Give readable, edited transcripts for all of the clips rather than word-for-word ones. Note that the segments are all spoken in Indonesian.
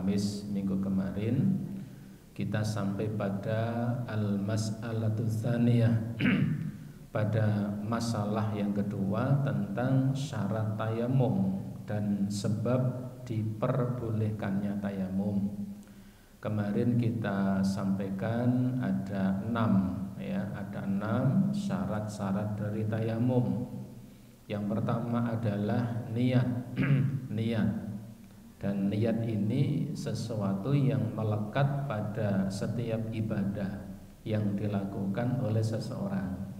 Kamis minggu kemarin kita sampai pada al-mas'alatu tsaniyah pada masalah yang kedua tentang syarat tayamum dan sebab diperbolehkannya tayamum. Kemarin kita sampaikan ada 6 ya, ada 6 syarat-syarat dari tayamum. Yang pertama adalah niat. Niat. Dan niat ini sesuatu yang melekat pada setiap ibadah yang dilakukan oleh seseorang.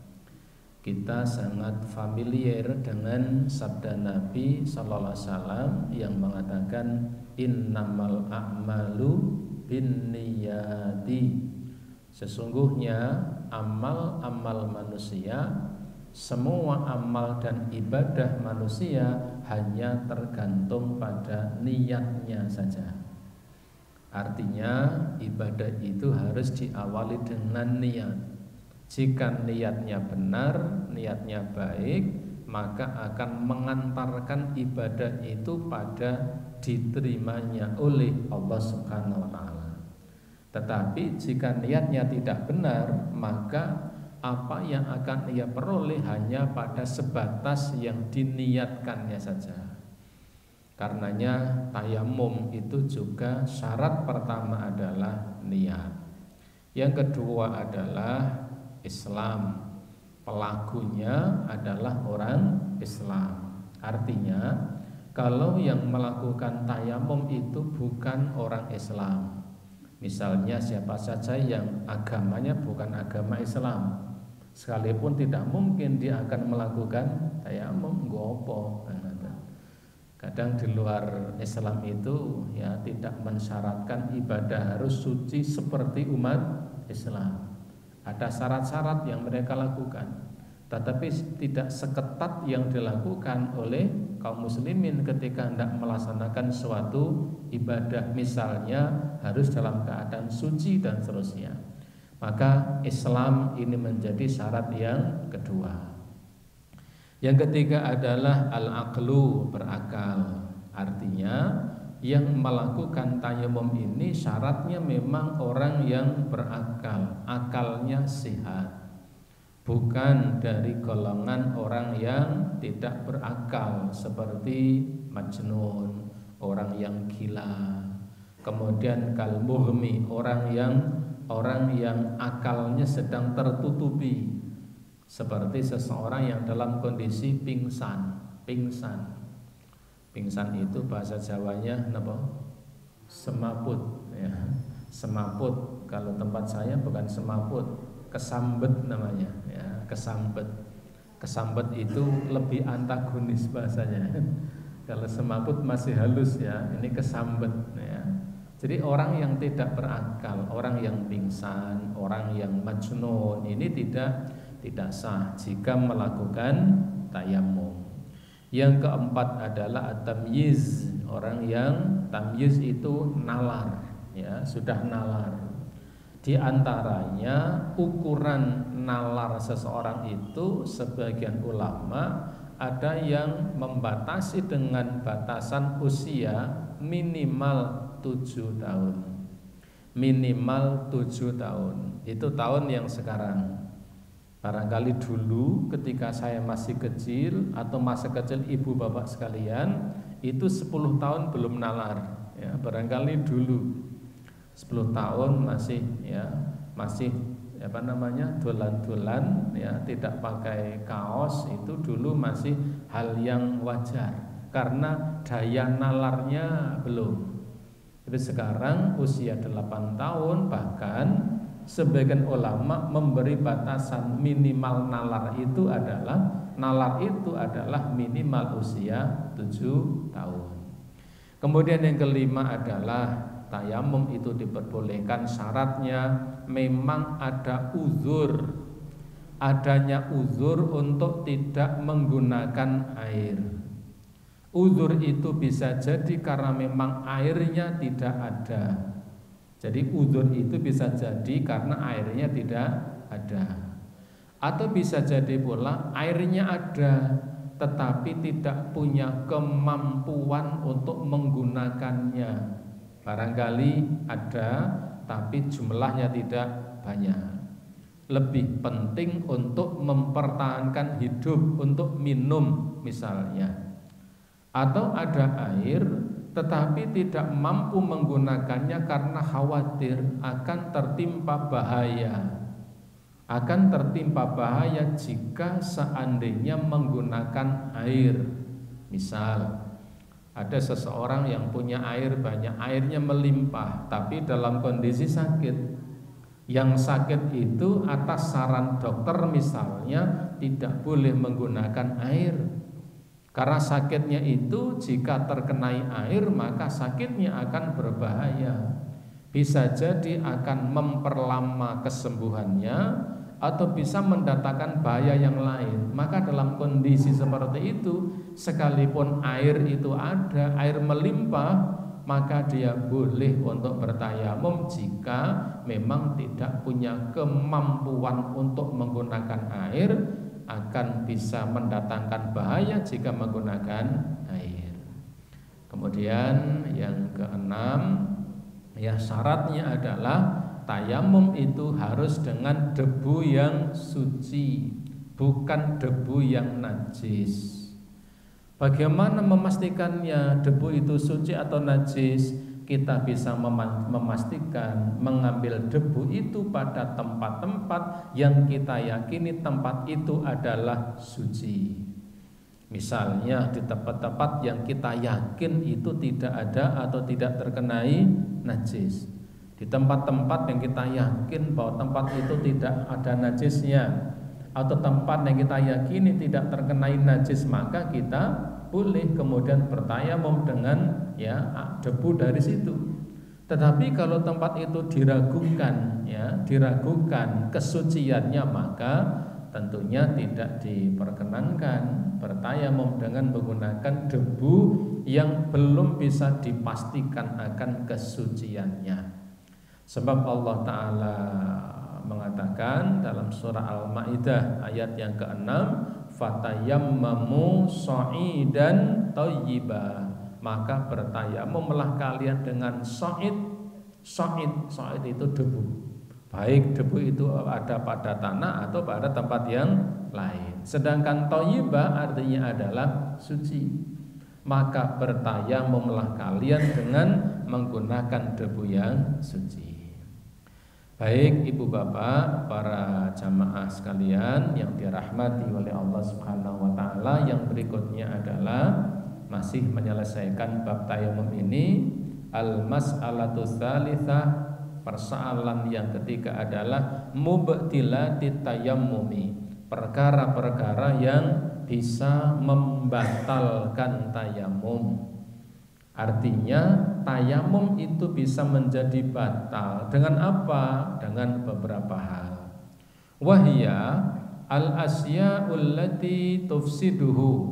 Kita sangat familiar dengan sabda Nabi sallallahu alaihi wasallam yang mengatakan innamal a'malu binniyati. Sesungguhnya amal-amal manusia, semua amal dan ibadah manusia hanya tergantung pada niatnya saja. Artinya ibadah itu harus diawali dengan niat. Jika niatnya benar, niatnya baik, maka akan mengantarkan ibadah itu pada diterimanya oleh Allah Subhanahu wa taala. Tetapi jika niatnya tidak benar, maka apa yang akan ia peroleh hanya pada sebatas yang diniatkannya saja. Karenanya tayamum itu juga syarat pertama adalah niat. Yang kedua adalah Islam. Pelakunya adalah orang Islam. Artinya kalau yang melakukan tayamum itu bukan orang Islam, misalnya siapa saja yang agamanya bukan agama Islam, sekalipun tidak mungkin dia akan melakukan tayamum, gopo. Kadang di luar Islam itu ya tidak mensyaratkan ibadah harus suci seperti umat Islam. Ada syarat-syarat yang mereka lakukan, tetapi tidak seketat yang dilakukan oleh kaum muslimin ketika hendak melaksanakan suatu ibadah, misalnya harus dalam keadaan suci dan seterusnya. Maka Islam ini menjadi syarat yang kedua. Yang ketiga adalah al-aqlu, berakal. Artinya yang melakukan tayamum ini syaratnya memang orang yang berakal, akalnya sehat, bukan dari golongan orang yang tidak berakal seperti majnun, orang yang gila, kemudian kalmuhmi, orang yang akalnya sedang tertutupi, seperti seseorang yang dalam kondisi pingsan. Pingsan itu bahasa Jawanya apa? Semaput ya. Semaput, kalau tempat saya bukan semaput, kesambet namanya ya, kesambet. Kesambet itu lebih antagonis bahasanya. Kalau semaput masih halus ya, ini kesambet ya. Jadi orang yang tidak berakal, orang yang pingsan, orang yang majnun ini tidak sah jika melakukan tayamum. Yang keempat adalah at-tamyiz, orang yang tamyiz itu nalar ya, sudah nalar. Di antaranya ukuran nalar seseorang itu sebagian ulama ada yang membatasi dengan batasan usia minimal 7 tahun. Minimal 7 tahun. Itu tahun yang sekarang. Barangkali dulu ketika saya masih kecil atau masa kecil ibu bapak sekalian itu 10 tahun belum nalar ya, barangkali dulu 10 tahun masih dolan-dolan ya, tidak pakai kaos, itu dulu masih hal yang wajar karena daya nalarnya belum. Tapi sekarang usia 8 tahun bahkan sebagian ulama memberi batasan minimal nalar itu adalah minimal usia 7 tahun. Kemudian yang kelima adalah tayamum itu diperbolehkan, syaratnya memang ada uzur. Adanya uzur untuk tidak menggunakan air. Uzur itu bisa jadi karena memang airnya tidak ada. Jadi uzur itu bisa jadi karena airnya tidak ada. Atau bisa jadi pula airnya ada tetapi tidak punya kemampuan untuk menggunakannya. Barangkali ada tapi jumlahnya tidak banyak. Lebih penting untuk mempertahankan hidup, untuk minum misalnya. Atau ada air tetapi tidak mampu menggunakannya karena khawatir akan tertimpa bahaya. Akan tertimpa bahaya jika seandainya menggunakan air. Misal ada seseorang yang punya air banyak, airnya melimpah, tapi dalam kondisi sakit. Yang sakit itu atas saran dokter misalnya tidak boleh menggunakan air. Karena sakitnya itu jika terkenai air maka sakitnya akan berbahaya. Bisa jadi akan memperlama kesembuhannya atau bisa mendatangkan bahaya yang lain. Maka dalam kondisi seperti itu, sekalipun air itu ada, air melimpah, maka dia boleh untuk bertayamum jika memang tidak punya kemampuan untuk menggunakan air, akan bisa mendatangkan bahaya jika menggunakan air. Kemudian yang keenam, ya syaratnya adalah tayamum itu harus dengan debu yang suci, bukan debu yang najis. Bagaimana memastikannya debu itu suci atau najis? Kita bisa memastikan mengambil debu itu pada tempat-tempat yang kita yakini tempat itu adalah suci. Misalnya di tempat-tempat yang kita yakin itu tidak ada atau tidak terkenai najis. Di tempat-tempat yang kita yakin bahwa tempat itu tidak ada najisnya, atau tempat yang kita yakini tidak terkenai najis, maka kita boleh kemudian bertayamum dengan debu dari situ. Tetapi kalau tempat itu diragukan, diragukan kesuciannya, maka tentunya tidak diperkenankan bertayamum dengan menggunakan debu yang belum bisa dipastikan akan kesuciannya. Sebab Allah Ta'ala mengatakan dalam surah Al-Maidah ayat yang ke-6, fatayammamu sha'idan thayyiba, maka bertayamumlah kalian dengan sha'id. Sha'id itu debu, baik debu itu ada pada tanah atau pada tempat yang lain. Sedangkan thayyiba artinya adalah suci. Maka bertayamumlah kalian dengan menggunakan debu yang suci. Baik ibu bapak, para jamaah sekalian yang dirahmati oleh Allah Subhanahu wa taala, yang berikutnya adalah masih menyelesaikan bab tayamum ini. Al-mas'alatu tsalitsah, persoalan yang ketiga adalah mubtilatit tayammumi, perkara-perkara yang bisa membatalkan tayamum. Artinya tayamum itu bisa menjadi batal dengan apa? Dengan beberapa hal. Wahya al-asya'ul lati tufsiduhu.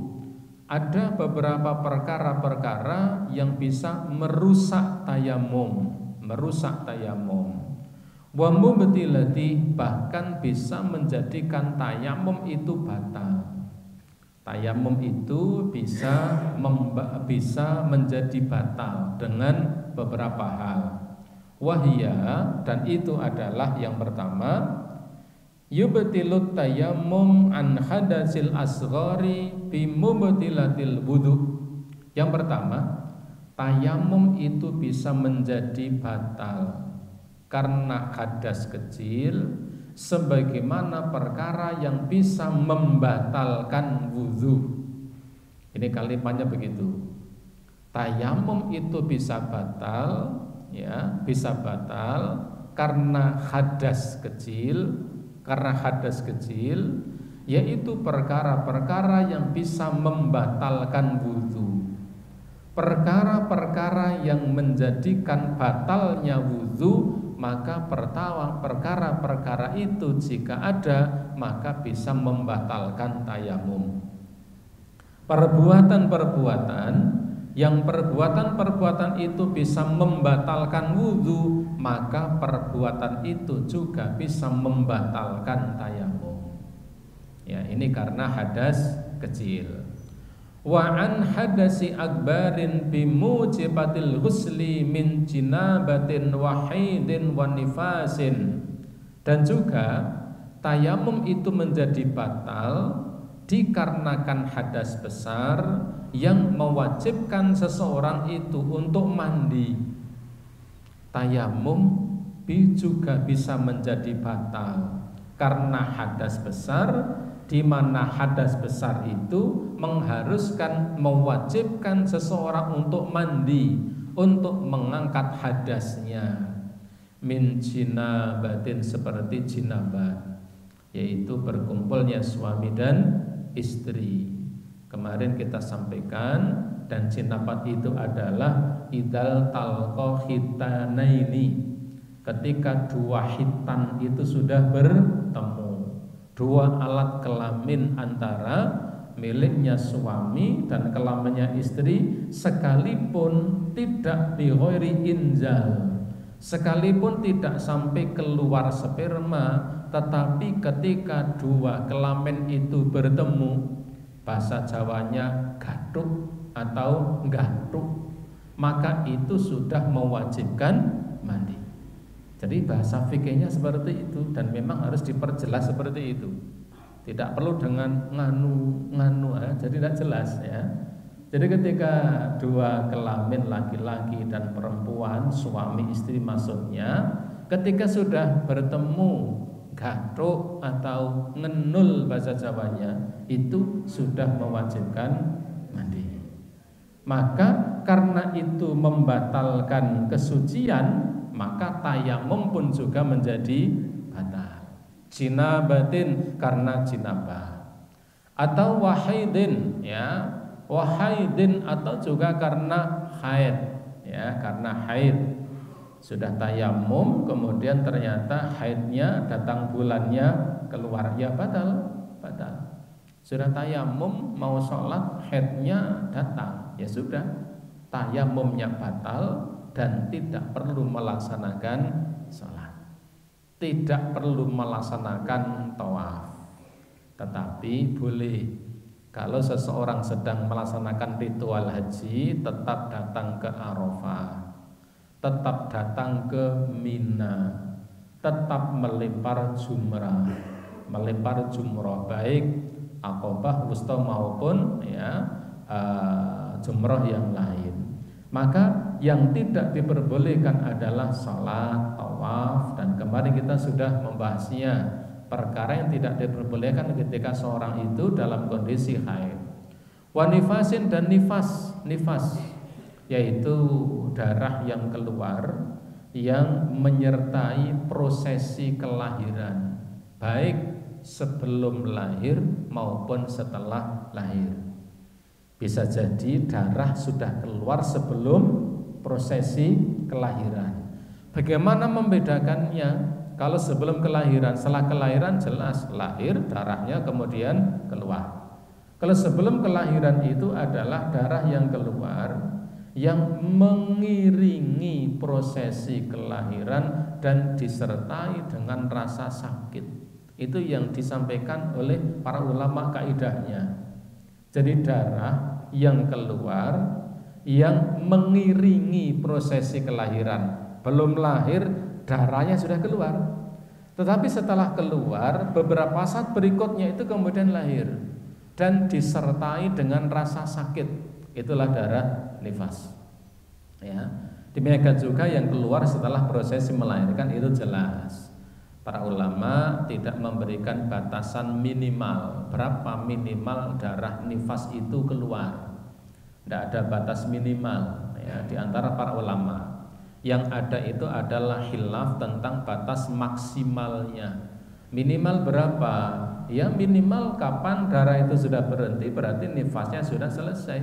Ada beberapa perkara-perkara yang bisa merusak tayamum, Wa mubtilati, bahkan bisa menjadikan tayamum itu batal. Tayamum itu bisa menjadi batal dengan beberapa hal. Wahya, dan itu adalah yang pertama, yubtilut tayammum an hadatsil asghari bi mubtilatil wudu. Yang pertama, tayamum itu bisa menjadi batal karena hadas kecil, sebagaimana perkara yang bisa membatalkan wudhu. Ini kalimatnya begitu. Tayamum itu bisa batal, bisa batal karena hadas kecil, yaitu perkara-perkara yang bisa membatalkan wudhu. Perkara-perkara yang menjadikan batalnya wudhu, maka perkara-perkara itu jika ada maka bisa membatalkan tayamum. Perbuatan-perbuatan itu bisa membatalkan wudhu, maka perbuatan itu juga bisa membatalkan tayamum. Ya, ini karena hadas kecil. Wa an hadasi akbarin bimujibatil ghusli min jinabatin wahidin wa nifasin. Dan juga tayamum itu menjadi batal dikarenakan hadas besar yang mewajibkan seseorang itu untuk mandi. Tayamum juga bisa menjadi batal karena hadas besar, di mana hadas besar itu mengharuskan, mewajibkan seseorang untuk mandi, untuk mengangkat hadasnya. Min jinabatin, seperti jinabah, yaitu berkumpulnya suami dan istri. Kemarin kita sampaikan, dan jinabat itu adalah idal talqa khitanaini, ketika dua khitan itu sudah bertemu, dua alat kelamin antara miliknya suami dan kelaminnya istri, sekalipun tidak bighairi inzal, sekalipun tidak sampai keluar sperma, tetapi ketika dua kelamin itu bertemu, bahasa Jawanya gathuk atau nggathuk, maka itu sudah mewajibkan mandi. Jadi bahasa fikihnya seperti itu, dan memang harus diperjelas seperti itu. Tidak perlu dengan nganu jadi tidak jelas ya. Jadi ketika dua kelamin laki-laki dan perempuan, suami istri maksudnya, ketika sudah bertemu gathuk atau ngenul bahasa Jawanya, itu sudah mewajibkan mandi. Maka karena itu membatalkan kesucian, maka tayamum pun juga menjadi batal. Jinabatin, karena jinabah, atau wahidin, ya, wahidin, atau juga karena haid, ya, karena haid. Sudah tayamum, kemudian ternyata haidnya datang, bulannya keluar, ya batal. Sudah tayamum mau sholat, haidnya datang, ya sudah, tayamumnya batal dan tidak perlu melaksanakan sholat, tidak perlu melaksanakan tawaf. Tetapi boleh kalau seseorang sedang melaksanakan ritual haji, tetap datang ke Arafah, tetap datang ke Mina, tetap melempar jumrah, baik Aqabah wusta maupun jumrah yang lain. Maka yang tidak diperbolehkan adalah salat, tawaf, dan kemarin kita sudah membahasnya. Perkara yang tidak diperbolehkan ketika seorang itu dalam kondisi haid. Wa nifasin, dan nifas, yaitu darah yang keluar yang menyertai prosesi kelahiran, baik sebelum lahir maupun setelah lahir. Bisa jadi darah sudah keluar sebelum prosesi kelahiran. Bagaimana membedakannya? Kalau sebelum kelahiran, setelah kelahiran jelas lahir, darahnya kemudian keluar. Kalau sebelum kelahiran itu adalah darah yang keluar yang mengiringi prosesi kelahiran dan disertai dengan rasa sakit. Itu yang disampaikan oleh para ulama kaidahnya. Jadi darah yang keluar yang mengiringi prosesi kelahiran. Belum lahir darahnya sudah keluar, tetapi setelah keluar beberapa saat berikutnya itu kemudian lahir dan disertai dengan rasa sakit. Itulah darah nifas, ya. Demikian juga yang keluar setelah prosesi melahirkan, itu jelas para ulama tidak memberikan batasan minimal, berapa minimal darah nifas itu keluar. Tidak ada batas minimal, ya, di antara para ulama. Yang ada itu adalah khilaf tentang batas maksimalnya. Minimal berapa? Ya minimal kapan darah itu sudah berhenti, berarti nifasnya sudah selesai.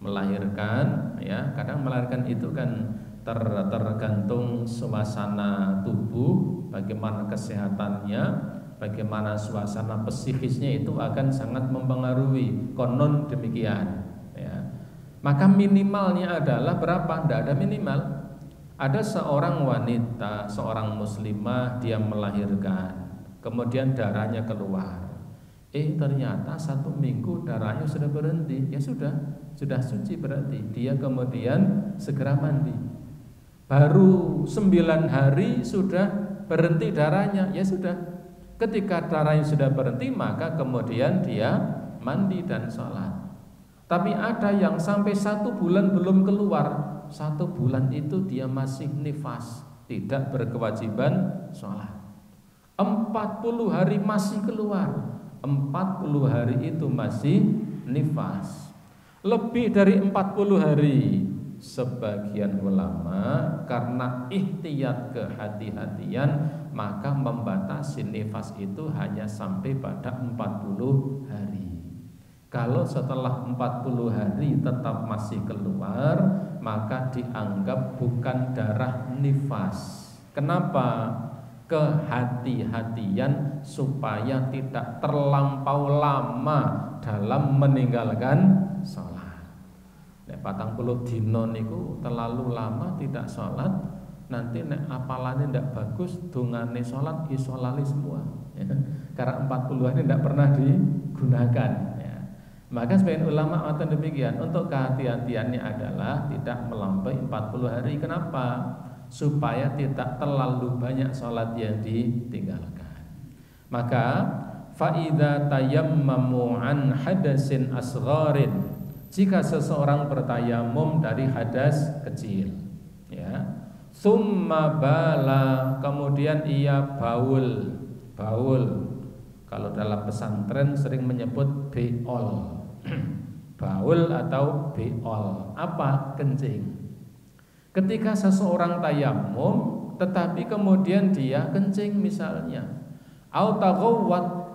Melahirkan, ya, kadang melahirkan itu kan tergantung suasana tubuh, bagaimana kesehatannya, bagaimana suasana psikisnya, itu akan sangat mempengaruhi. Konon demikian, ya. Maka minimalnya adalah berapa? Tidak ada minimal. Ada seorang wanita, seorang muslimah, dia melahirkan, kemudian darahnya keluar. Ternyata 1 minggu darahnya sudah berhenti. Ya sudah suci berarti. Dia kemudian segera mandi. Baru 9 hari sudah berhenti darahnya. Ya sudah. Ketika darahnya sudah berhenti, maka kemudian dia mandi dan sholat. Tapi ada yang sampai 1 bulan belum keluar. 1 bulan itu dia masih nifas, tidak berkewajiban sholat. 40 hari masih keluar. 40 hari itu masih nifas. Lebih dari 40 hari, sebagian ulama karena ihtiyat kehati-hatian maka membatasi nifas itu hanya sampai pada 40 hari. Kalau setelah 40 hari tetap masih keluar, maka dianggap bukan darah nifas. Kenapa? Kehati-hatian supaya tidak terlampau lama dalam meninggalkan sholat. Nek 40 dino niku terlalu lama tidak sholat, nanti nek apalane ndak bagus, dongane sholat iso lali semua. Ya. Karena 40 hari tidak pernah digunakan. Ya. Maka sebagian ulama mengatakan demikian. Untuk kehati-hatiannya adalah tidak melampaui 40 hari. Kenapa? Supaya tidak terlalu banyak sholat yang ditinggalkan. Maka fa'idha tayammamu an hadasin asgharin, jika seseorang bertayamum dari hadas kecil, ya, summa bala, kemudian ia baul. Kalau dalam pesantren sering menyebut beol. Baul atau beol, apa? Kencing. Ketika seseorang tayamum tetapi kemudian dia kencing misalnya,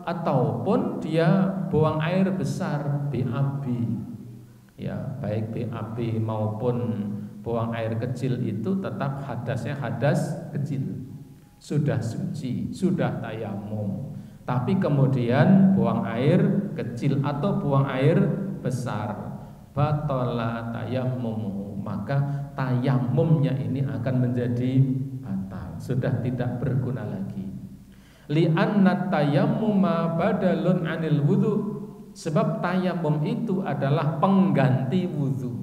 ataupun dia buang air besar, BAB. Ya, baik BAB maupun buang air kecil itu tetap hadasnya hadas kecil. Sudah suci, sudah tayamum, tapi kemudian buang air kecil atau buang air besar, batala tayamum, maka tayamumnya ini akan menjadi batal, sudah tidak berguna lagi. Li'anna tayammuma badalun 'anil wudu, sebab tayamum itu adalah pengganti wudu.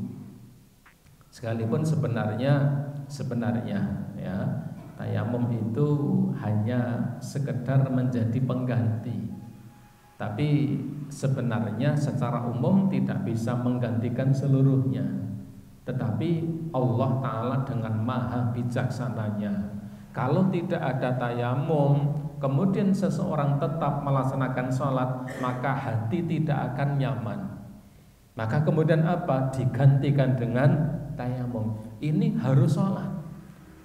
Sekalipun sebenarnya ya, tayamum itu hanya sekedar menjadi pengganti. Tapi sebenarnya secara umum tidak bisa menggantikan seluruhnya. Tetapi Allah Ta'ala dengan maha bijaksananya, kalau tidak ada tayamum kemudian seseorang tetap melaksanakan sholat, maka hati tidak akan nyaman. Maka kemudian apa? Digantikan dengan tayamum. Ini harus sholat,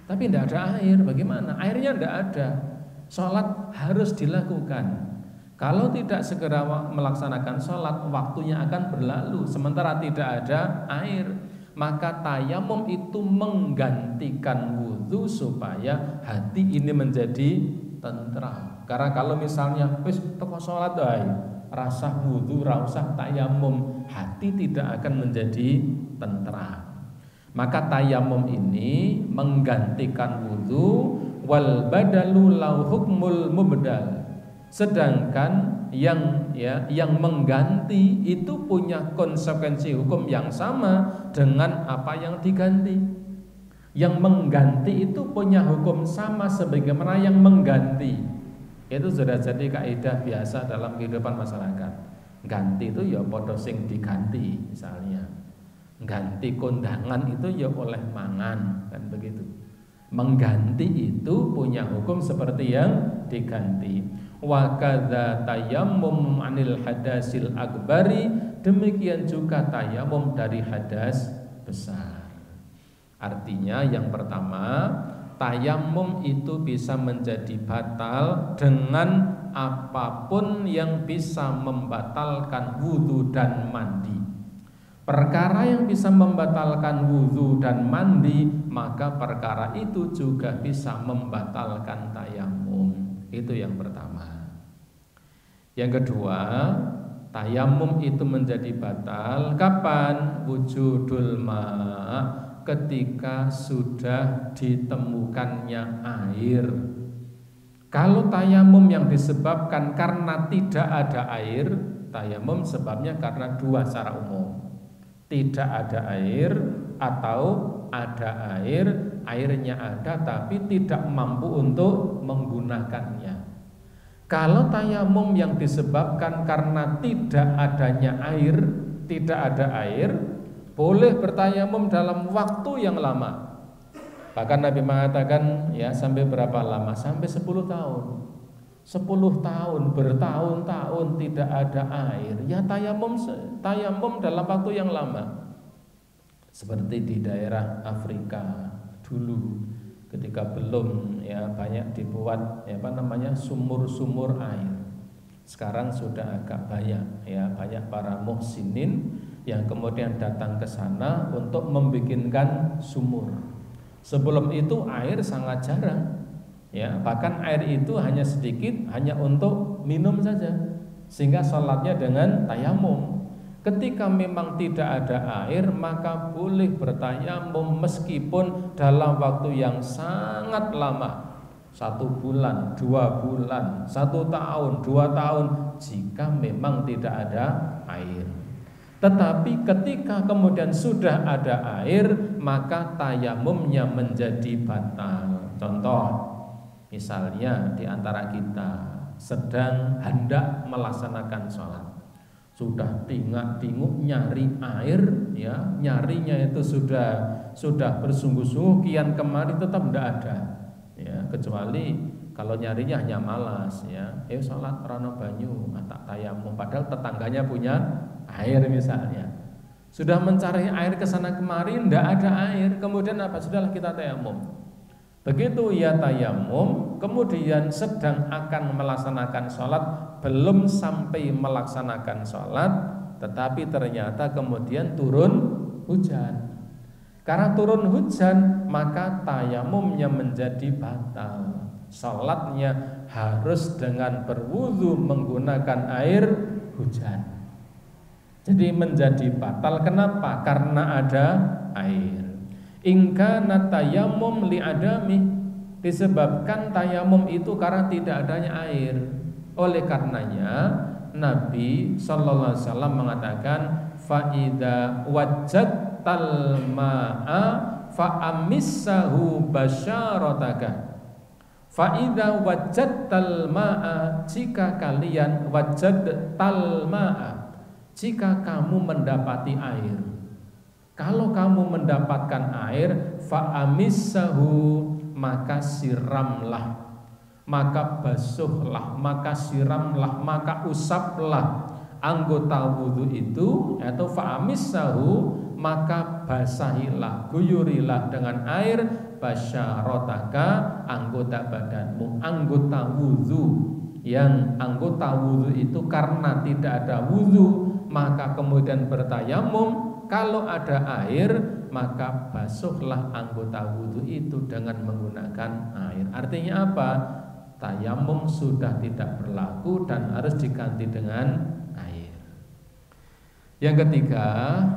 tapi tidak ada air, bagaimana? Airnya tidak ada, sholat harus dilakukan. Kalau tidak segera melaksanakan sholat, waktunya akan berlalu, sementara tidak ada air. Maka tayamum itu menggantikan wudhu supaya hati ini menjadi tentram. Karena kalau misalnya wis teko sholat rasa wudhu, rasa tayamum, hati tidak akan menjadi tentram. Maka tayamum ini menggantikan wudhu, wal badalu lau hukmul mubdal. Sedangkan yang mengganti itu punya konsekuensi hukum yang sama dengan apa yang diganti. Yang mengganti itu punya hukum sama sebagaimana yang mengganti. Itu sudah jadi kaidah biasa dalam kehidupan masyarakat. Ganti itu ya padha sing diganti, misalnya ganti kondangan itu ya oleh mangan, kan begitu. Mengganti itu punya hukum seperti yang diganti. Wa kadza tayammum 'anil hadasil akbari, demikian juga tayamum dari hadas besar. Artinya yang pertama, tayamum itu bisa menjadi batal dengan apapun yang bisa membatalkan wudu dan mandi. Perkara yang bisa membatalkan wudu dan mandi, maka perkara itu juga bisa membatalkan tayamum. Itu yang pertama. Yang kedua, tayamum itu menjadi batal kapan? Wujudul ma', ketika sudah ditemukannya air. Kalau tayamum yang disebabkan karena tidak ada air, tayamum sebabnya karena dua secara umum. Tidak ada air atau ada air, airnya ada tapi tidak mampu untuk menggunakannya. Kalau tayamum yang disebabkan karena tidak adanya air, tidak ada air, boleh bertayamum dalam waktu yang lama. Bahkan Nabi mengatakan ya sampai berapa lama? Sampai 10 tahun. 10 tahun, bertahun-tahun tidak ada air. Ya tayamum dalam waktu yang lama. Seperti di daerah Afrika dulu ketika belum ya banyak dibuat ya sumur-sumur air. Sekarang sudah agak banyak ya, banyak para muhsinin yang kemudian datang ke sana untuk membikinkan sumur. Sebelum itu air sangat jarang, ya bahkan air itu hanya sedikit, hanya untuk minum saja, sehingga sholatnya dengan tayamum. Ketika memang tidak ada air, maka boleh bertayamum meskipun dalam waktu yang sangat lama, 1 bulan, 2 bulan, 1 tahun, 2 tahun, jika memang tidak ada air. Tetapi ketika kemudian sudah ada air, maka tayamumnya menjadi batal. Contoh, misalnya di antara kita sedang hendak melaksanakan sholat, sudah tinguk-tinguk nyari air, ya nyarinya itu sudah bersungguh-sungguh, kian kemari tetap tidak ada, ya kecuali kalau nyarinya hanya malas, ya sholat rano banyu tak tayamum, padahal tetangganya punya air misalnya, sudah mencari air ke sana kemari tidak ada air, kemudian apa? Sudahlah kita tayamum. Begitu ya tayamum, kemudian sedang akan melaksanakan sholat, belum sampai melaksanakan sholat, tetapi ternyata kemudian turun hujan. Karena turun hujan, maka tayamumnya menjadi batal. Sholatnya harus dengan berwudu menggunakan air hujan. Jadi menjadi batal. Kenapa? Karena ada air. Ingka natayamum li'adami, disebabkan tayamum itu karena tidak adanya air. Oleh karenanya Nabi sallallahu alaihi wasallam mengatakan fa idza wajadtal ma'a fa amissahu basyarataka. Fa idza wajadtal ma'a, jika kalian wajadtal ma'a, jika kamu mendapati air. Kalau kamu mendapatkan air, fa'amissahu, maka siramlah, maka basuhlah, maka siramlah, maka usaplah anggota wudu itu, atau fa'amissahu, maka basahilah, guyurilah dengan air basyarotaka, anggota badanmu, anggota wudu. Yang anggota wudu itu karena tidak ada wudu, maka kemudian bertayamum. Kalau ada air, maka basuhlah anggota wudu itu dengan menggunakan air. Artinya apa? Tayamum sudah tidak berlaku dan harus diganti dengan air. Yang ketiga,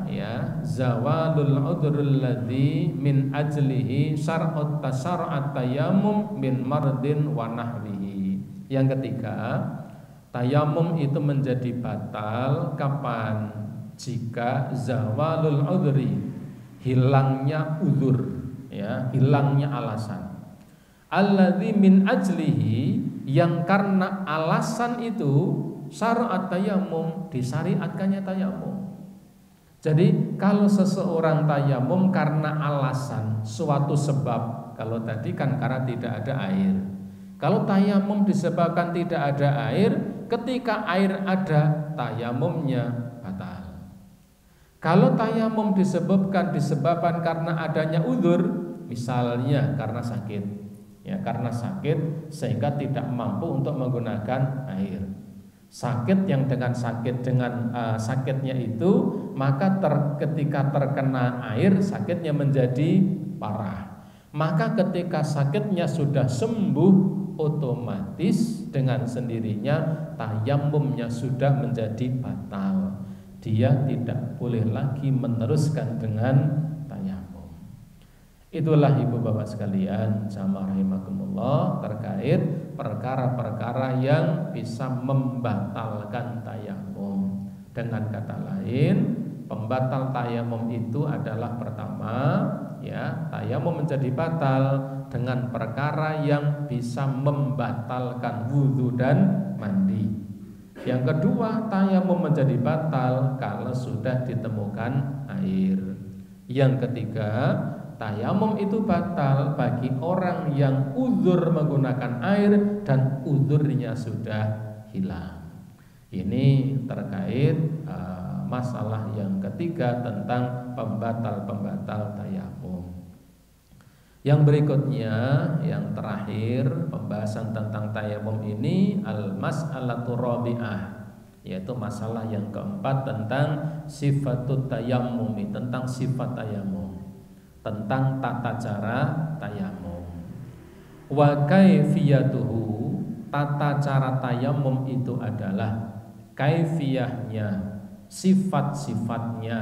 ya, zawalul udhrul ladzi min ajlihi syar'ut tasar'at tayammum min mardin wa nahwihi. Yang ketiga, tayamum itu menjadi batal kapan? Jika zawalul udhri, hilangnya udzur, ya, hilangnya alasan. Alladzi min ajlihi, yang karena alasan itu syar'at tayammum, disyariatkannya tayamum. Jadi kalau seseorang tayamum karena alasan suatu sebab, kalau tadi kan karena tidak ada air. Kalau tayamum disebabkan tidak ada air, ketika air ada, tayamumnya batal. Kalau tayamum disebabkan karena adanya udzur, misalnya karena sakit, ya karena sakit sehingga tidak mampu untuk menggunakan air. Sakit yang dengan sakitnya itu, maka ketika terkena air sakitnya menjadi parah. Maka ketika sakitnya sudah sembuh, otomatis dengan sendirinya tayamumnya sudah menjadi batal. Dia tidak boleh lagi meneruskan dengan tayamum. Itulah ibu bapak sekalian, jamaah rahimakumullah, terkait perkara-perkara yang bisa membatalkan tayamum. Dengan kata lain, pembatal tayamum itu adalah pertama, ya, tayamum menjadi batal dengan perkara yang bisa membatalkan wudhu dan mandi. Yang kedua, tayamum menjadi batal kalau sudah ditemukan air. Yang ketiga, tayamum itu batal bagi orang yang uzur menggunakan air dan uzurnya sudah hilang. Ini terkait masalah yang ketiga tentang pembatal-pembatal tayamum. Yang berikutnya, yang terakhir pembahasan tentang tayamum ini al-mas'alatu rabi'ah, yaitu masalah yang keempat tentang sifatut tayammumi, tentang sifat tayamum, tentang tata cara tayamum. Wa kaifiyatuhu, tata cara tayamum itu adalah kaifiyahnya, sifat-sifatnya,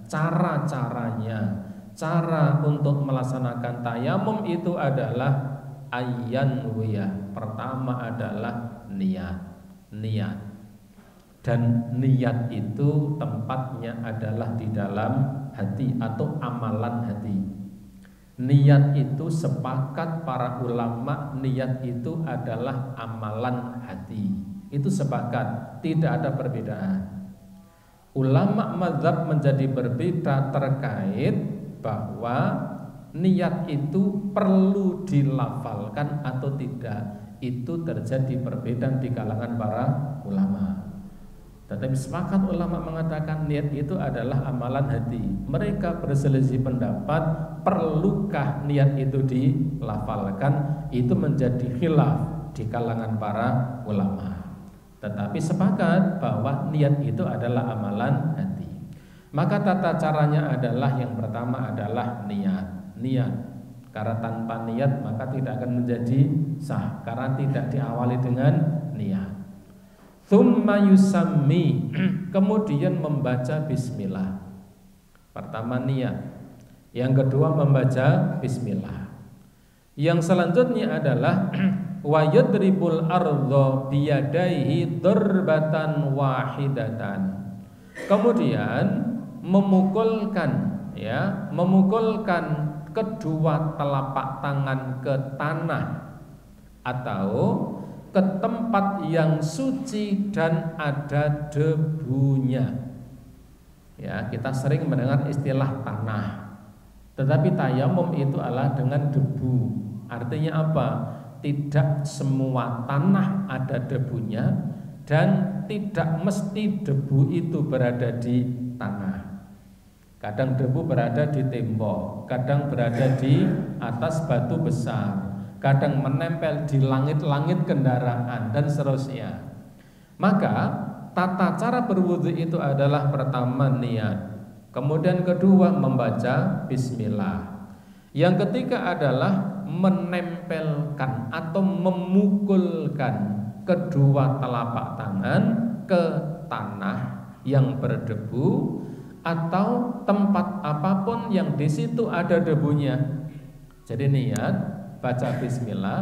cara-caranya. Cara untuk melaksanakan tayamum itu adalah ayyanwiyah. Pertama adalah niat. Dan niat itu tempatnya adalah di dalam hati atau amalan hati. Niat itu sepakat para ulama, niat itu adalah amalan hati. Itu sepakat, tidak ada perbedaan. Ulama mazhab menjadi berbeda terkait bahwa niat itu perlu dilafalkan atau tidak. Itu terjadi perbedaan di kalangan para ulama. Tetapi sepakat ulama mengatakan niat itu adalah amalan hati. Mereka berselisih pendapat, perlukah niat itu dilafalkan? Itu menjadi khilaf di kalangan para ulama. Tetapi sepakat bahwa niat itu adalah amalan hati. Maka tata caranya adalah yang pertama adalah niat. Karena tanpa niat maka tidak akan menjadi sah, karena tidak diawali dengan niat. Tsumma yusammi, kemudian membaca bismillah. Pertama niat, yang kedua membaca bismillah. Yang selanjutnya adalah wa yadribul ardha biyadaihi darbatan wahidatan. Kemudian memukulkan kedua telapak tangan ke tanah atau ke tempat yang suci dan ada debunya. Ya, kita sering mendengar istilah tanah. Tetapi tayamum itu adalah dengan debu. Artinya apa? Tidak semua tanah ada debunya dan tidak mesti debu itu berada di tanah. Kadang debu berada di tembok, kadang berada di atas batu besar, kadang menempel di langit-langit kendaraan dan seterusnya. Maka tata cara berwudu itu adalah pertama niat, kemudian kedua membaca bismillah. Yang ketiga adalah menempelkan atau memukulkan kedua telapak tangan ke tanah yang berdebu atau tempat apapun yang di situ ada debunya. Jadi niat, baca bismillah,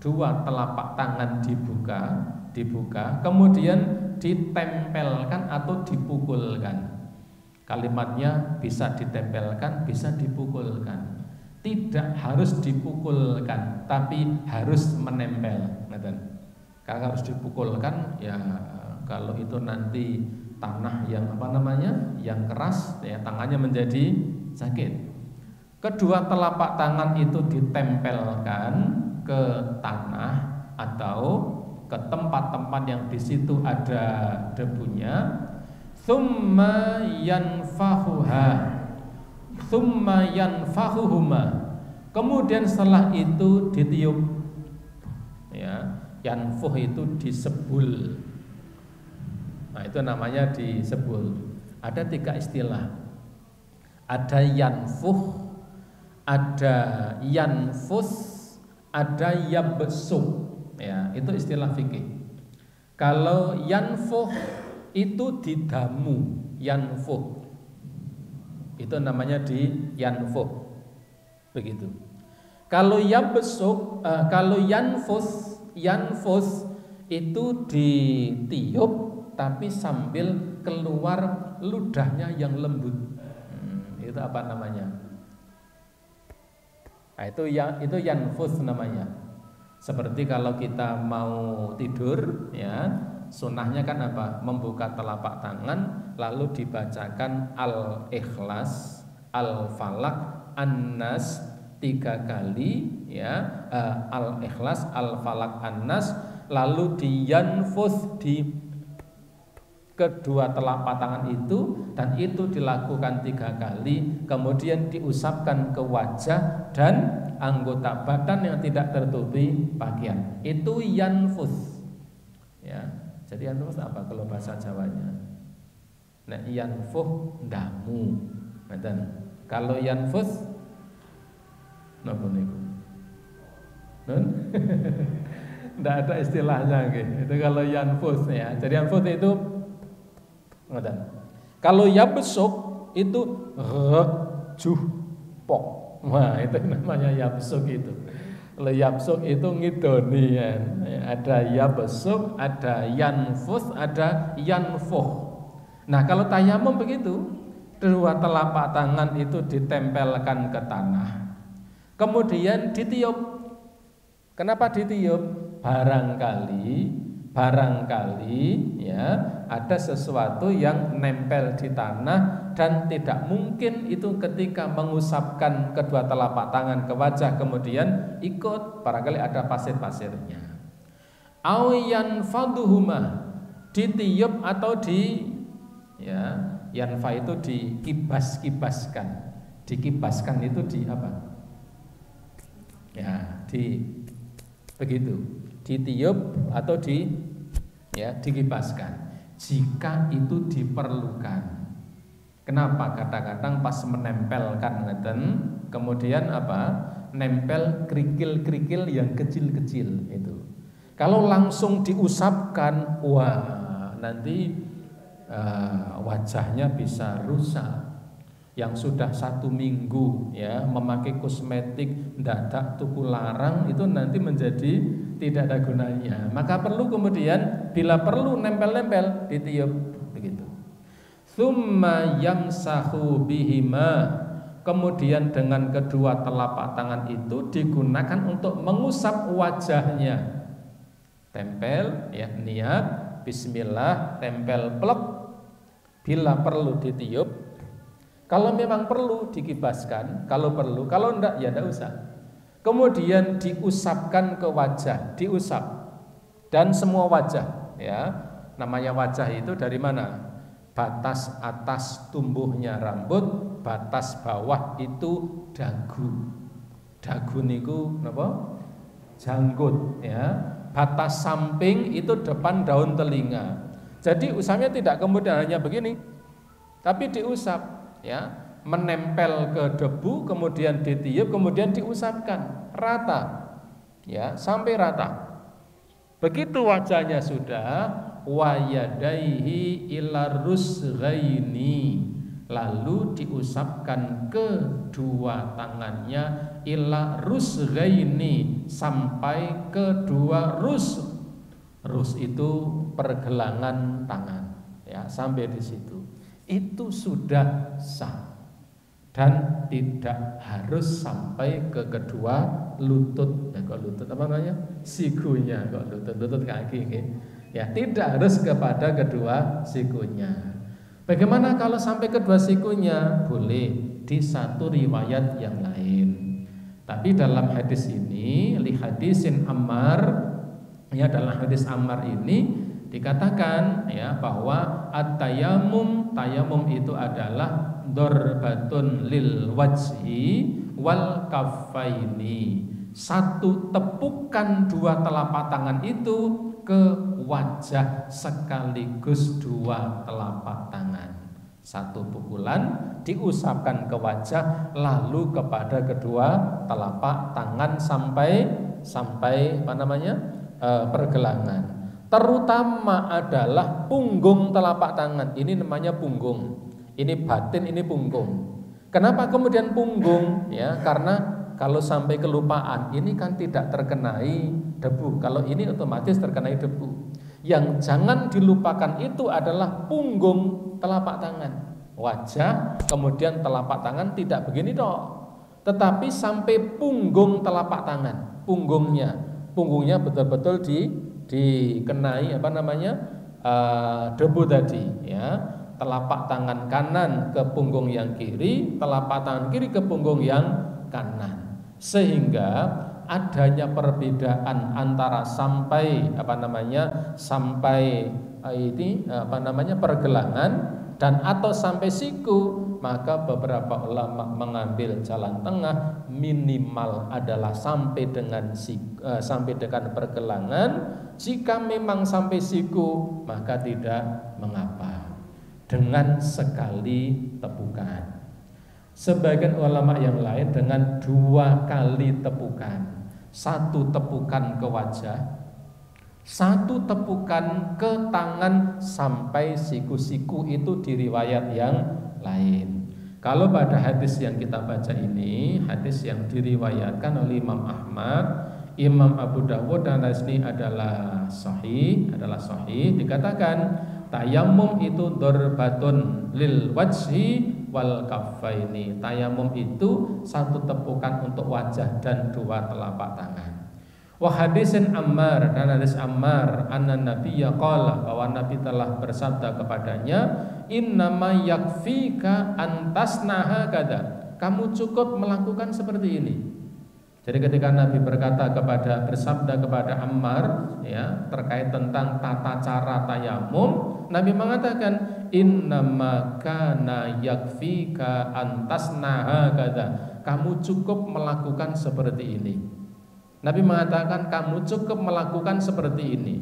dua telapak tangan dibuka, kemudian ditempelkan atau dipukulkan. Kalimatnya bisa ditempelkan, bisa dipukulkan. Tidak harus dipukulkan, tapi harus menempel. Kalau harus dipukulkan, ya kalau itu nanti tanah yang yang keras, ya tangannya menjadi sakit. Kedua telapak tangan itu ditempelkan ke tanah atau ke tempat-tempat yang di situ ada debunya. Tsumma yanfahuhuma. Kemudian setelah itu ditiup. Ya, yanfuh itu disebul. Nah, itu namanya disebul. Ada 3 istilah. Ada yanfuh, ada yanfus, ada yabsuk. Ya, itu istilah fikih. Kalau yanfuh itu didamu, yanfuh. Itu namanya di yanfuh. Begitu. Kalau yabsuk, kalau yanfus yanfus itu ditiup tapi sambil keluar ludahnya yang lembut. Itu apa namanya? Nah, itu yanfus namanya. Seperti kalau kita mau tidur, ya, sunnahnya kan apa? Membuka telapak tangan lalu dibacakan Al-Ikhlas, Al-Falaq, An-Nas 3 kali, ya, Al-Ikhlas, Al-Falaq, An-Nas, lalu diyanfus di kedua telapak tangan itu, dan itu dilakukan 3 kali, kemudian diusapkan ke wajah dan anggota badan yang tidak tertutupi pakaian. Itu yanfus. Ya, jadi yanfus apa kalau bahasa Jawanya? Nah, yanfuh ndamu. Betul. Kalau yanfus napa niku? Nun? Tidak ada istilahnya gitu. Itu kalau yanfus, ya. Jadi yanfus itu ngoten. Kalau yabsuk itu rjuhpok. Wah, itu namanya yabsuk itu. Kalau yabsuk itu ngidoni, ya. Ada yabsuk, ada yanfus, ada yanfuh. Nah, kalau tayamum begitu, kedua telapak tangan itu ditempelkan ke tanah. Kemudian ditiup. Kenapa ditiup? Barangkali ya ada sesuatu yang nempel di tanah dan tidak mungkin itu ketika mengusapkan kedua telapak tangan ke wajah kemudian ikut, barangkali ada pasir-pasirnya. Awiyan faduhuma, ditiup atau ya, yanfa itu dikibaskan. Dikibaskan itu di apa? Ya, begitu. Ditiup atau dikibaskan jika itu diperlukan. Kenapa? Kadang-kadang pas menempelkan ngeten, kemudian apa? Nempel kerikil-kerikil yang kecil-kecil itu. Kalau langsung diusapkan, wah, nanti wajahnya bisa rusak. Yang sudah 1 minggu ya memakai kosmetik dadak tuku larang itu nanti menjadi tidak ada gunanya. Maka perlu kemudian bila perlu nempel-nempel ditiup begitu. Tsumma yamsahu bihima, kemudian dengan kedua telapak tangan itu digunakan untuk mengusap wajahnya. Tempel ya, niat bismillah, tempel plek. Bila perlu ditiup. Kalau memang perlu dikibaskan, kalau perlu, kalau enggak ya enggak usah. Kemudian diusapkan ke wajah, diusap dan semua wajah, ya. Namanya wajah itu dari mana? Batas atas tumbuhnya rambut, batas bawah itu dagu. Dagu niku napa? Janggut, ya. Batas samping itu depan daun telinga. Jadi usapnya tidak kemudian hanya begini, tapi diusap. Ya, menempel ke debu, kemudian ditiup, kemudian diusapkan rata, ya, sampai rata. Begitu wajahnya sudah, wayadaihi ila rusghaini, lalu diusapkan kedua tangannya ila rusghaini, sampai kedua rus. Rus itu pergelangan tangan, ya, sampai di situ. Itu sudah sah dan tidak harus sampai ke kedua lutut. Ya, kok lutut apa namanya? Sikunya, kok lutut kaki. Ya, tidak harus kepada kedua sikunya. Bagaimana kalau sampai kedua sikunya? Boleh di satu riwayat yang lain. Tapi dalam hadis ini, li hadisin Ammar, ya, dalam hadis Ammar ini dikatakan ya bahwa at-tayammum, tayamum itu adalah dorbatun lil wajhi wal kaffaini. Satu tepukan dua telapak tangan itu ke wajah sekaligus dua telapak tangan. Satu pukulan diusapkan ke wajah lalu kepada kedua telapak tangan sampai apa namanya? Pergelangan. Terutama adalah punggung telapak tangan. Ini namanya punggung. Ini batin, ini punggung. Kenapa kemudian punggung? Ya, karena kalau sampai kelupaan ini kan tidak terkenai debu. Kalau ini otomatis terkenai debu. Yang jangan dilupakan itu adalah punggung telapak tangan. Wajah, kemudian telapak tangan tidak begini dong. Tetapi sampai punggung telapak tangan, punggungnya betul-betul dikenai debu tadi, ya. Telapak tangan kanan ke punggung yang kiri, telapak tangan kiri ke punggung yang kanan. Sehingga adanya perbedaan antara sampai pergelangan dan atau sampai siku, maka beberapa ulama mengambil jalan tengah, minimal adalah sampai dengan pergelangan. Jika memang sampai siku, maka tidak mengapa, dengan sekali tepukan. Sebagian ulama yang lain dengan 2 kali tepukan. 1 tepukan ke wajah, 1 tepukan ke tangan sampai siku-siku, itu di riwayat yang lain. Kalau pada hadis yang kita baca ini, hadis yang diriwayatkan oleh Imam Ahmad, Imam Abu Dawud dan Nasni adalah sahih, dikatakan tayamum itu dorbatun lil wajhi wal kaffaini. Tayamum itu 1 tepukan untuk wajah dan 2 telapak tangan. Wa hadisin Ammar, dan hadis Ammar, anna nabiyya qala, bahwa Nabi telah bersabda kepadanya, innama yakfika antasnaha kada, kamu cukup melakukan seperti ini. Jadi ketika Nabi bersabda kepada Ammar, ya, terkait tentang tata cara tayamum, Nabi mengatakan innama kana yakfika antasnaha kada, kamu cukup melakukan seperti ini. Nabi mengatakan kamu cukup melakukan seperti ini.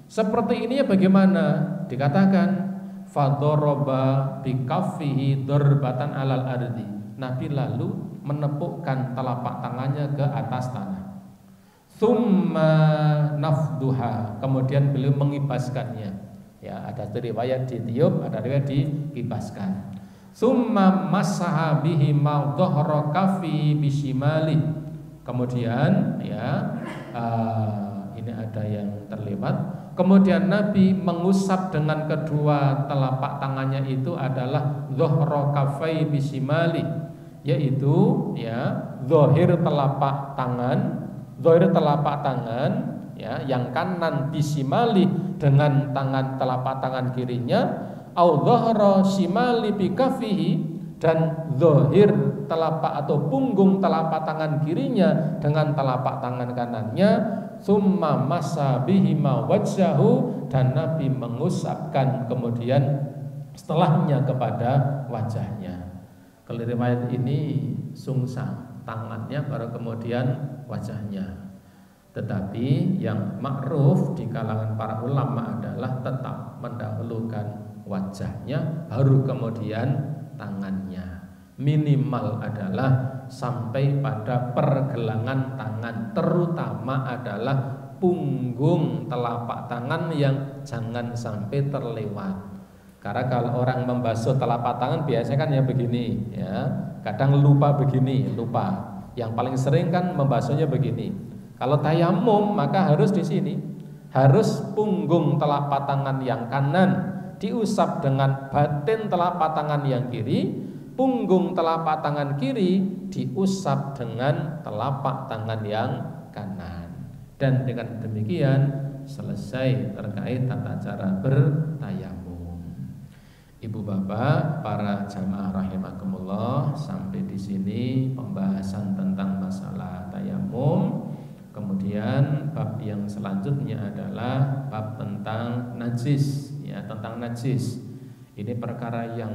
Seperti ini ya bagaimana? Dikatakan fadoroba bikaffihi dorbatan alal ardi. Nabi lalu menepukkan telapak tangannya ke atas tanah. Thumma nafduha, kemudian beliau mengibaskannya. Ya, ada riwayat ditiup, ada riwayat dikibaskan. Thumma masaha bihi mawdhahra kaffi bisimali. Kemudian ini ada yang terlewat. Kemudian Nabi mengusap dengan kedua telapak tangannya itu adalah dhahra kaffai bisimali, yaitu zahir telapak tangan ya, yang kanan bisimali dengan telapak tangan kirinya, au dhahra shimali bikaffihi, dan zahir telapak atau punggung telapak tangan kirinya dengan telapak tangan kanannya, summa masa bihima wajhahu, dan Nabi mengusapkan kemudian setelahnya kepada wajahnya. Kalau riwayat ini sungsang, tangannya baru kemudian wajahnya. Tetapi yang ma'ruf di kalangan para ulama adalah tetap mendahulukan wajahnya baru kemudian tangannya. Minimal adalah sampai pada pergelangan tangan, terutama adalah punggung telapak tangan yang jangan sampai terlewat. Karena kalau orang membasuh telapak tangan biasanya kan ya begini, ya. Kadang lupa begini, lupa. Yang paling sering kan membasuhnya begini. Kalau tayamum maka harus di sini, harus punggung telapak tangan yang kanan diusap dengan batin telapak tangan yang kiri, punggung telapak tangan kiri diusap dengan telapak tangan yang kanan. Dan dengan demikian selesai terkait tata cara bertayamum. Ibu bapak, para jamaah rahimakumullah, sampai di sini pembahasan tentang masalah tayamum. Kemudian bab yang selanjutnya adalah bab tentang najis, ya, tentang najis. Ini perkara yang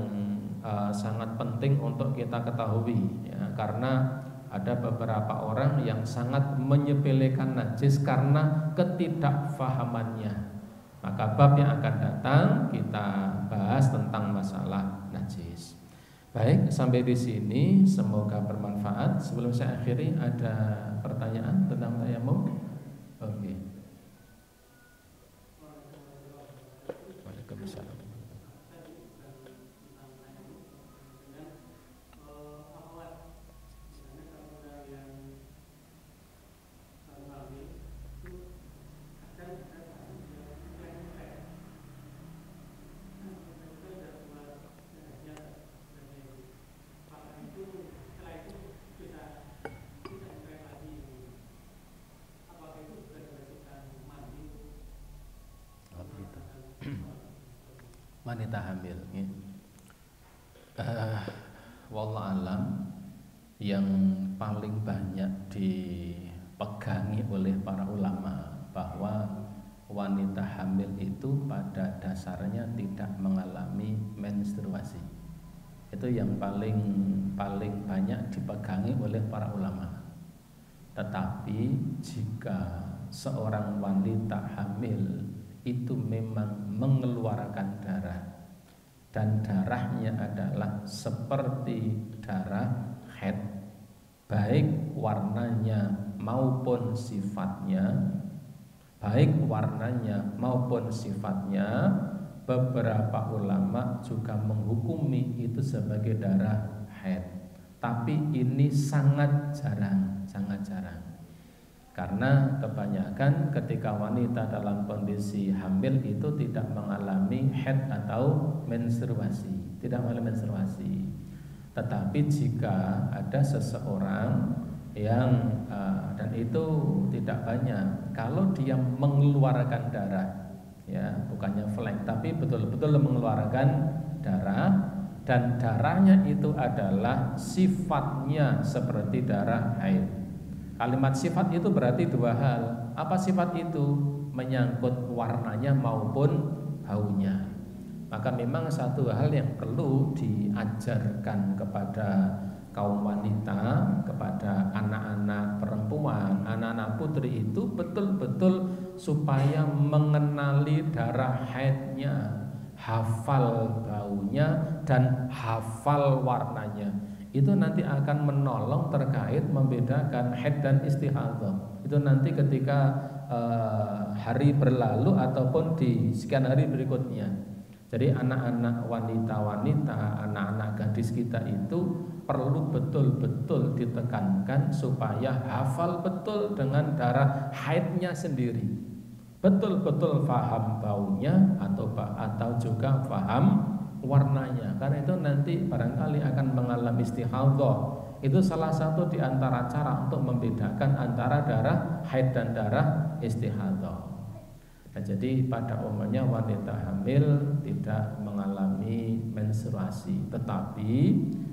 sangat penting untuk kita ketahui, ya, karena ada beberapa orang yang sangat menyepelekan najis karena ketidakfahamannya. Maka bab yang akan datang kita bahas tentang masalah najis. Baik, sampai di sini semoga bermanfaat. Sebelum saya akhiri, ada pertanyaan tentang tayamum? Oke. Waalaikumsalam. wanita hamil. Wallah alam, yang paling banyak dipegangi oleh para ulama bahwa wanita hamil itu pada dasarnya tidak mengalami menstruasi. Itu yang paling banyak dipegangi oleh para ulama. Tetapi jika seorang wanita hamil itu memang mengeluarkan darah, dan darahnya adalah seperti darah haid, baik warnanya maupun sifatnya, beberapa ulama juga menghukumi itu sebagai darah haid. Tapi ini sangat jarang. Karena kebanyakan ketika wanita dalam kondisi hamil itu tidak mengalami haid atau menstruasi, Tetapi jika ada seseorang yang dan itu tidak banyak, kalau dia mengeluarkan darah, ya bukannya flek, tapi betul-betul mengeluarkan darah, dan darahnya itu adalah sifatnya seperti darah haid. Kalimat sifat itu berarti dua hal. Apa sifat itu? Menyangkut warnanya maupun baunya. Maka memang satu hal yang perlu diajarkan kepada kaum wanita, kepada anak-anak perempuan, anak-anak putri itu betul-betul supaya mengenali darah haidnya, hafal baunya dan hafal warnanya. Itu nanti akan menolong terkait membedakan haid dan istihadhah. Itu nanti ketika hari berlalu ataupun di sekian hari berikutnya. Jadi anak-anak wanita-wanita, anak-anak gadis kita itu perlu betul-betul ditekankan supaya hafal betul dengan darah haidnya sendiri, betul-betul faham baunya atau juga faham warnanya. Karena itu nanti barangkali akan mengalami istihadhah. Itu salah satu di antara cara untuk membedakan antara darah haid dan darah istihadhah. Nah, jadi pada umumnya wanita hamil tidak mengalami menstruasi. Tetapi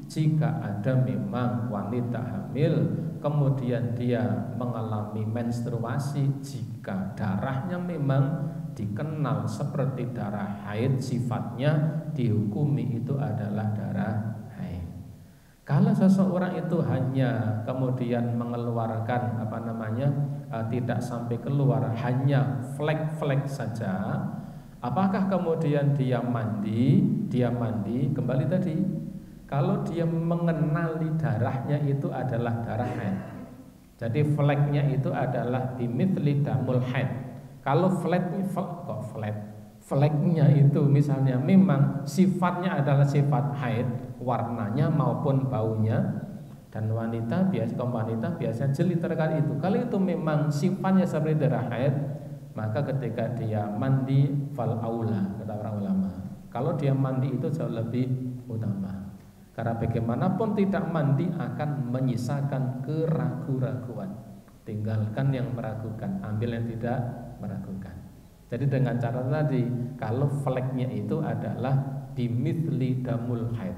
jika ada memang wanita hamil kemudian dia mengalami menstruasi, jika darahnya memang dikenal seperti darah haid, sifatnya dihukumi itu adalah darah haid. Kalau seseorang itu hanya kemudian mengeluarkan tidak sampai keluar, hanya flek-flek saja, apakah kemudian dia mandi kembali tadi? Kalau dia mengenali darahnya itu adalah darah haid, jadi fleknya itu adalah bimithli damul haid. Kalau fleknya itu misalnya memang sifatnya adalah sifat haid, warnanya maupun baunya, dan kaum wanita biasa jeli terkait itu. Kalau itu memang sifatnya seperti darah haid, maka ketika dia mandi fal aula, kata para ulama. Kalau dia mandi itu jauh lebih utama. Karena bagaimanapun tidak mandi akan menyisakan keraguan-raguan. Tinggalkan yang meragukan, ambil yang tidak meragukan. Jadi dengan cara tadi, kalau fleknya itu adalah bimithli damul haid,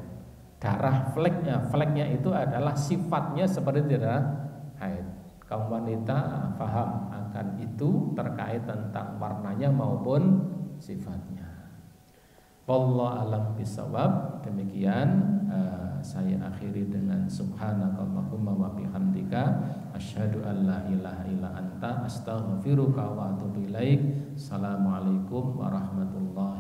darah fleknya itu adalah sifatnya seperti darah haid. Kaum wanita paham akan itu terkait tentang warnanya maupun sifatnya. Wallahu alam bisawab. Demikian saya akhiri dengan subhanakallahumma wa bihamdika asyhadu an la ilaha illa anta astaghfiruka wa atubu ilaik. Assalamualaikum warahmatullahi